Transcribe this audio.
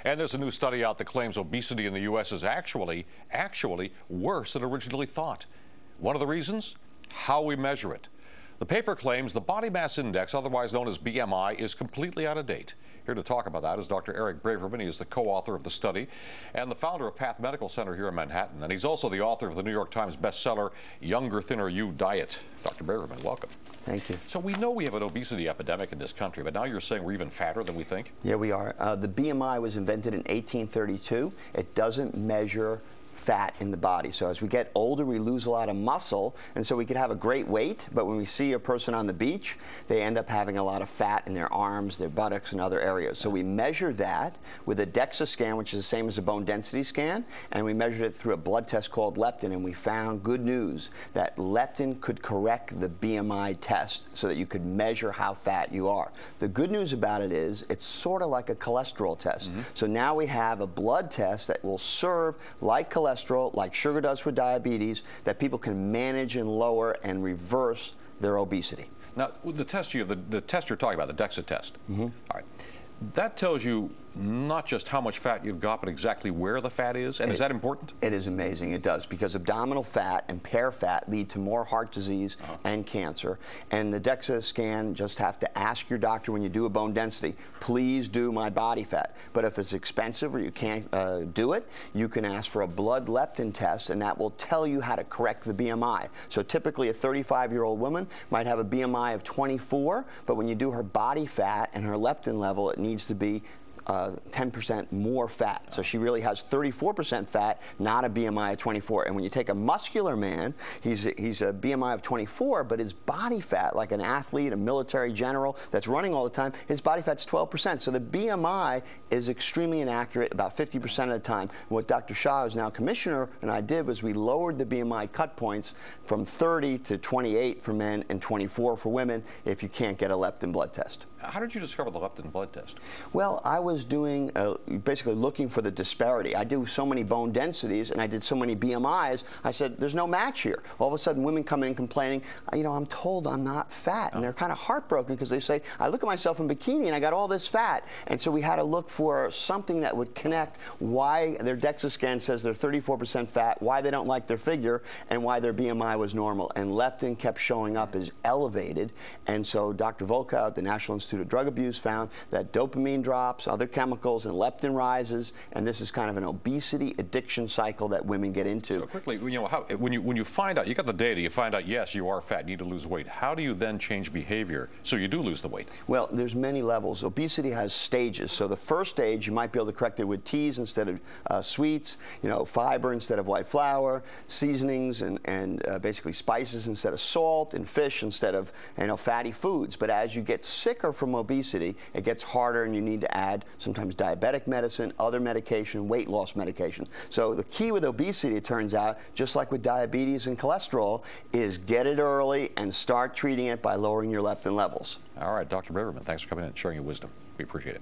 And there's a new study out that claims obesity in the U.S. is actually worse than originally thought. One of the reasons? How we measure it. The paper claims the body mass index, otherwise known as BMI, is completely out of date. Here to talk about that is Dr. Eric Braverman. He is the co-author of the study and the founder of Path Medical Center here in Manhattan. And he's also the author of the New York Times bestseller, Younger, Thinner You Diet. Dr. Braverman, welcome. Thank you. So we know we have an obesity epidemic in this country, but now you're saying we're even fatter than we think? Yeah, we are. The BMI was invented in 1832. It doesn't measure fat in the body. So as we get older, we lose a lot of muscle, and so we could have a great weight, but when we see a person on the beach, they end up having a lot of fat in their arms, their buttocks, and other areas. So we measure that with a DEXA scan, which is the same as a bone density scan, and we measured it through a blood test called leptin, and we found good news that leptin could correct the BMI test so that you could measure how fat you are. The good news about it is it's sort of like a cholesterol test. So now we have a blood test that will serve like cholesterol, like sugar does with diabetes, that people can manage and lower and reverse their obesity. Now, the test you're talking about, the DEXA test. All right. That tells you not just how much fat you've got, but exactly where the fat is. And is that important? It is amazing. It does, because abdominal fat and pear fat lead to more heart disease and cancer. And the DEXA scan, just have to ask your doctor when you do a bone density, please do my body fat. But if it's expensive or you can't do it, you can ask for a blood leptin test, and that will tell you how to correct the BMI. So typically a 35-year-old woman might have a BMI of 24, but when you do her body fat and her leptin level, it needs to be 10% more fat. So she really has 34% fat, not a BMI of 24. And when you take a muscular man, he's a BMI of 24, but his body fat, like an athlete, a military general that's running all the time, his body fat's 12%. So the BMI is extremely inaccurate about 50% of the time. And what Dr. Shah, who's now commissioner, and I did was we lowered the BMI cut points from 30 to 28 for men and 24 for women if you can't get a leptin blood test. How did you discover the leptin blood test? Well, I was doing, basically looking for the disparity. I do so many bone densities and I did so many BMIs, I said, there's no match here. All of a sudden, women come in complaining, you know, I'm told I'm not fat. And they're kind of heartbroken because they say, I look at myself in bikini and I got all this fat. And so we had to look for something that would connect why their DEXA scan says they're 34% fat, why they don't like their figure, and why their BMI was normal. And leptin kept showing up as elevated. And so Dr. Volkow at the National Institute of Drug Abuse found that dopamine drops, other chemicals, and leptin rises, and this is kind of an obesity addiction cycle that women get into. So quickly, you know, when you find out, you got the data, you find out, yes, you are fat, you need to lose weight. How do you then change behavior so you do lose the weight? Well, there's many levels. Obesity has stages. So the first stage, you might be able to correct it with teas instead of sweets, you know, fiber instead of white flour, seasonings and basically spices instead of salt, and fish instead of, you know, fatty foods. But as you get sicker from obesity, it gets harder, and you need to add sometimes diabetic medicine, other medication, weight loss medication. So the key with obesity, it turns out, just like with diabetes and cholesterol, is get it early and start treating it by lowering your leptin levels. All right, Dr. Braverman, thanks for coming in and sharing your wisdom. We appreciate it.